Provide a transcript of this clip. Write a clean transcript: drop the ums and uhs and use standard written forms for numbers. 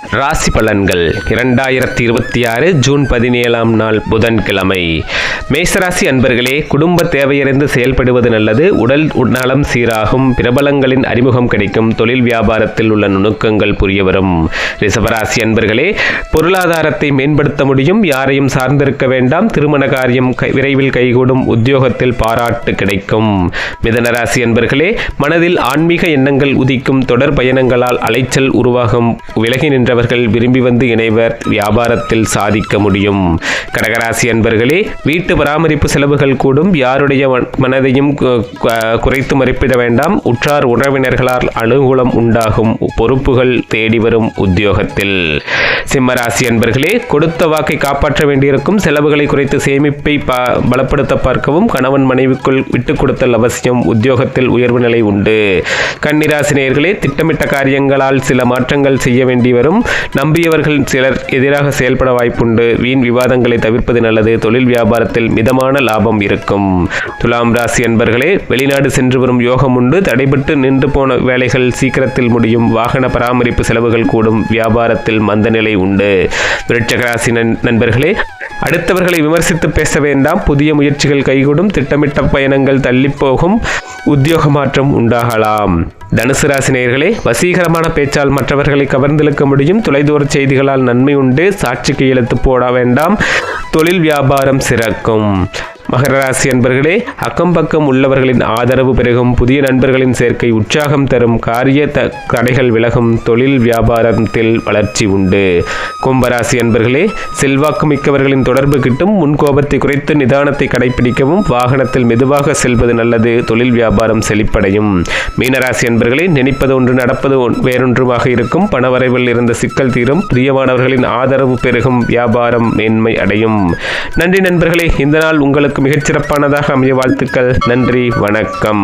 ராசி பலன்கள் 2026 ஜூன் 17ஆம் நாள் புதன்கிழமை. மேசராசி அன்பர்களே, குடும்ப தேவையறிந்து செயல்படுவது நல்லது. உடல் நலம் சீராகும். பிரபலங்களின் அறிமுகம் கிடைக்கும். தொழில் வியாபாரத்தில் உள்ள நுணுக்கங்கள் புரிய வரும். ரிஷபராசி அன்பர்களே, பொருளாதாரத்தை மேம்படுத்த முடியும். யாரையும் சார்ந்திருக்க வேண்டாம். திருமண காரியம் விரைவில் கைகூடும். உத்தியோகத்தில் பாராட்டு கிடைக்கும். மிதனராசி அன்பர்களே, மனதில் ஆன்மீக எண்ணங்கள் உதிக்கும். தொடர் பயணங்களால் அலைச்சல் உருவாகும். விலகி நின்றவர்கள் விரும்பி வந்து இணைவர். வியாபாரத்தில் சாதிக்க முடியும். கடகராசி அன்பர்களே, வீட்டு பராமரிப்பு செலவுகள் கூடும். யாருடைய மனதையும் குறைத்து மதிப்பிட வேண்டாம். உற்றார் உறவினர்களால் அனுகூலம் உண்டாகும். பொறுப்புகள் தேடி வரும் உத்தியோகத்தில். சிம்மராசி அன்பர்களே, கொடுத்த வாக்கை காப்பாற்ற வேண்டியிருக்கும். செலவுகளை குறைத்து சேமிப்பை பலப்படுத்த பார்க்கவும். கணவன் மனைவிக்குள் விட்டுக் கொடுத்தல் அவசியம். உத்தியோகத்தில் உயர்வு நிலை உண்டு. கன்னிராசி நேயர்களே, திட்டமிட்ட காரியங்களால் சில மாற்றங்கள் செய்ய வேண்டி வரும். நம்பியவர்கள் சிலர் எதிராக செயல்பட வாய்ப்புண்டு. வீண் விவாதங்களை தவிர்ப்பது நல்லது. தொழில் வியாபாரத்தில் மிதமான லாபம் இருக்கும். துலாம் ராசி அன்பர்களே, வெளிநாடு சென்று வரும் யோகம் உண்டு. தடைபட்டு நின்று போன வேலைகள் சீக்கிரத்தில் முடியும். வாகன பராமரிப்பு செலவுகள் கூடும். வியாபாரத்தில் மந்த நிலை உண்டு. விருச்சிக ராசி நண்பர்களே, அடுத்தவர்களை விமர்சித்து பேச வேண்டாம். புதிய முயற்சிகள் கைகூடும். திட்டமிட்ட பயணங்கள் தள்ளி போகும். உத்தியோக மாற்றம் உண்டாகலாம். தனுசு ராசி நேயர்களே, வசீகரமான பேச்சால் மற்றவர்களை கவர்ந்திழுக்க முடியும். தொலைதூர செய்திகளால் நன்மை உண்டு. சாட்சிக்கு இழுத்து போட வேண்டாம். தொழில் வியாபாரம் சிறக்கும். மகர ராசி அன்பர்களே, அக்கம் பக்கம் உள்ளவர்களின் ஆதரவு பெருகும். புதிய நண்பர்களின் சேர்க்கை உற்சாகம் தரும். காரிய தடைகள் விலகும். தொழில் வியாபாரத்தில் வளர்ச்சி உண்டு. கும்பராசி அன்பர்களே, செல்வாக்கு மிக்கவர்களின் தொடர்பு கிட்டும். முன்கோபத்தை குறைத்து நிதானத்தை கடைபிடிக்கவும். வாகனத்தில் மெதுவாக செல்வது நல்லது. தொழில் வியாபாரம் செழிப்படையும். மீனராசி அன்பர்களே, நினைப்பது ஒன்று நடப்பது வேறொன்றுமாக இருக்கும். பணவரைவில் இருந்த சிக்கல் தீரும். பிரியமானவர்களின் ஆதரவு பெருகும். வியாபாரம் மேன்மை அடையும். நன்றி நண்பர்களே, இந்த நாள் உங்களுக்கு மிகச்சிறப்பானதாக அமைய வாழ்த்துக்கள். நன்றி, வணக்கம்.